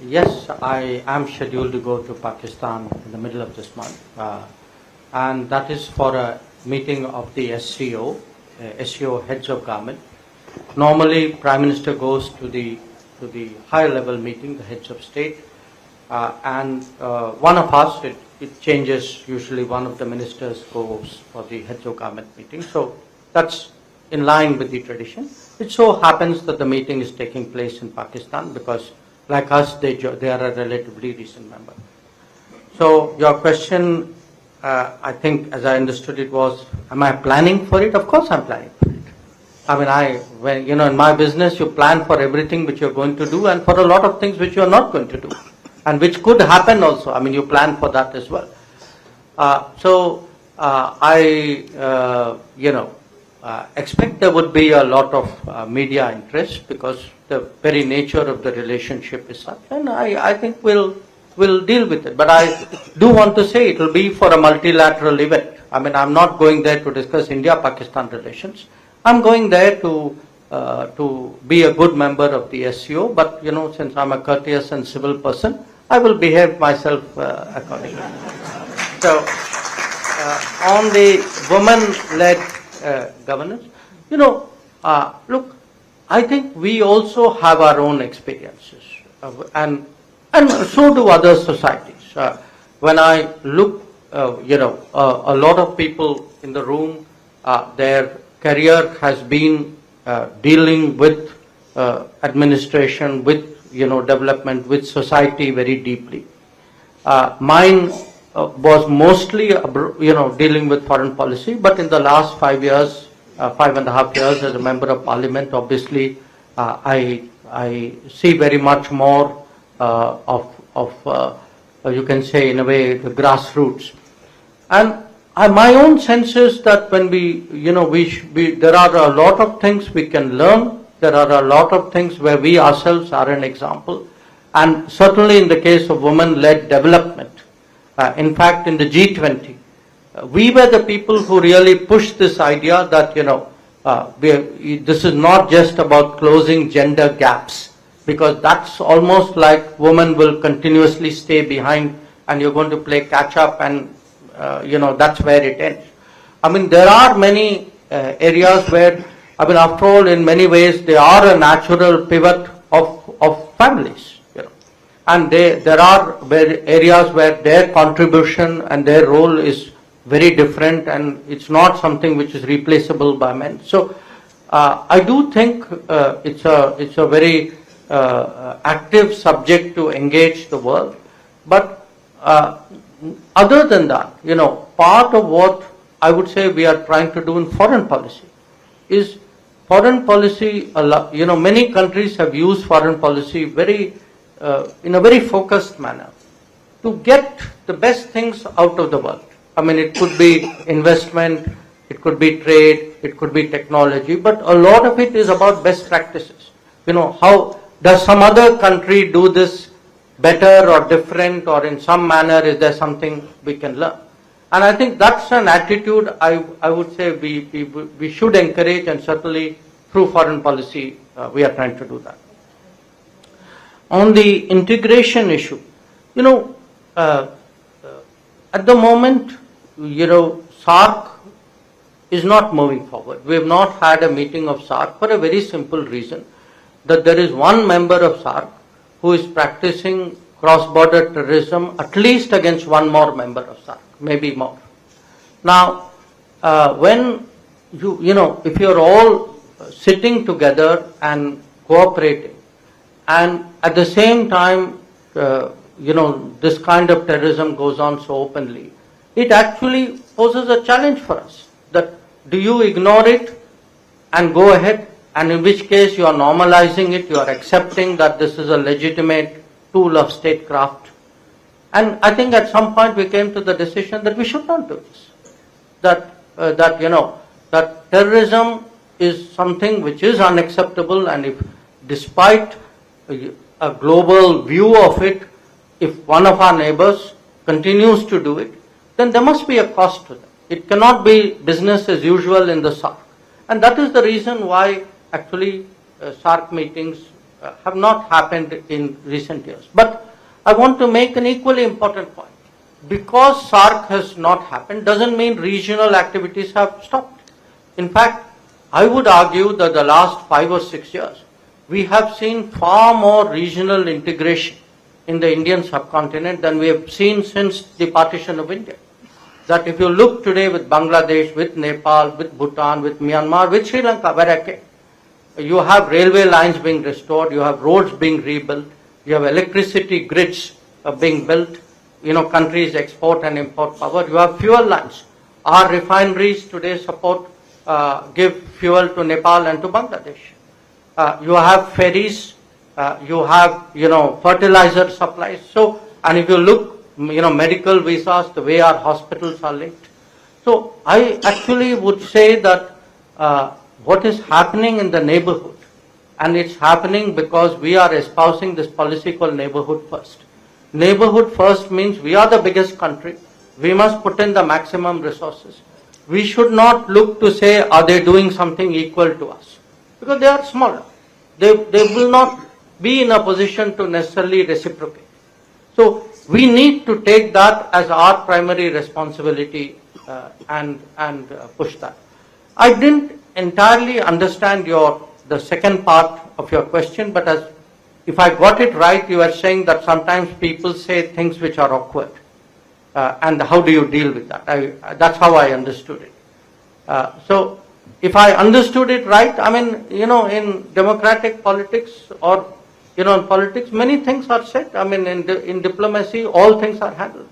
Yes, I am scheduled to go to Pakistan in the middle of this month, and that is for a meeting of the SCO heads of government. Normally, Prime Minister goes to the higher level meeting, the heads of state, and one of us, it changes. Usually, one of the ministers goes for the heads of government meeting. So that's in line with the tradition. It so happens that the meeting is taking place in Pakistan because, like us, they are a relatively recent member. So your question, I think, as I understood it, was, am I planning for it? Of course, I'm planning for it. I mean, in my business, you plan for everything which you're going to do, and for a lot of things which you're not going to do, and which could happen also. I mean, you plan for that as well. Expect there would be a lot of media interest because the very nature of the relationship is such, and I think we'll deal with it. But I do want to say it will be for a multilateral event. I mean, I'm not going there to discuss India-Pakistan relations. I'm going there to be a good member of the SCO. But since I'm a courteous and civil person, I will behave myself accordingly. So, on the women-led governance, look, I think we also have our own experiences, and so do other societies. When I look, a lot of people in the room, their career has been dealing with administration, with development, with society very deeply. Mine was mostly dealing with foreign policy, but in the last 5 years, 5.5 years as a member of parliament, obviously I see very much more of you can say in a way the grassroots. And my own sense is that when there are a lot of things we can learn. There are a lot of things where we ourselves are an example, and certainly in the case of women-led development. In fact, in the G20, we were the people who really pushed this idea that, this is not just about closing gender gaps, because that's almost like women will continuously stay behind and you're going to play catch up, and, that's where it ends. I mean, there are many areas where, after all, in many ways, they are a natural pivot of families. And there are areas where their contribution and their role is very different, and it's not something which is replaceable by men. So I do think it's a very active subject to engage the world. But other than that, part of what I would say we are trying to do in foreign policy is foreign policy. Many countries have used foreign policy in a very focused manner to get the best things out of the world. I mean, it could be investment, it could be trade, it could be technology, but a lot of it is about best practices. How does some other country do this better or different, or in some manner is there something we can learn? And I think that's an attitude I would say we should encourage, and certainly through foreign policy we are trying to do that. On the integration issue, at the moment, SAARC is not moving forward. We have not had a meeting of SAARC for a very simple reason, that there is one member of SAARC who is practicing cross-border terrorism, at least against one more member of SAARC, maybe more. Now, when if you're all sitting together and cooperating, and at the same time, this kind of terrorism goes on so openly, it actually poses a challenge for us. That do you ignore it and go ahead, and in which case you are normalizing it, you are accepting that this is a legitimate tool of statecraft. And I think at some point we came to the decision that we should not do this. That terrorism is something which is unacceptable, and if despite a global view of it, if one of our neighbors continues to do it, then there must be a cost to them. It cannot be business as usual in the SAARC. And that is the reason why actually SAARC meetings have not happened in recent years. But I want to make an equally important point. Because SAARC has not happened doesn't mean regional activities have stopped. In fact, I would argue that the last 5 or 6 years, we have seen far more regional integration in the Indian subcontinent than we have seen since the partition of India. That if you look today with Bangladesh, with Nepal, with Bhutan, with Myanmar, with Sri Lanka, where I came, you have railway lines being restored, you have roads being rebuilt, you have electricity grids being built, countries export and import power, you have fuel lines. Our refineries today give fuel to Nepal and to Bangladesh. You have ferries, you have, fertilizer supplies. So, and if you look, medical visas, the way our hospitals are linked. So, I actually would say that what is happening in the neighborhood, and it's happening because we are espousing this policy called neighborhood first. Neighborhood first means we are the biggest country. We must put in the maximum resources. We should not look to say, are they doing something equal to us? Because they are smaller. They will not be in a position to necessarily reciprocate. So we need to take that as our primary responsibility and push that. I didn't entirely understand the second part of your question, but if I got it right, you are saying that sometimes people say things which are awkward. And how do you deal with that? That's how I understood it. So if I understood it right, I mean, in democratic politics or, in politics, many things are said. I mean, in diplomacy, all things are handled.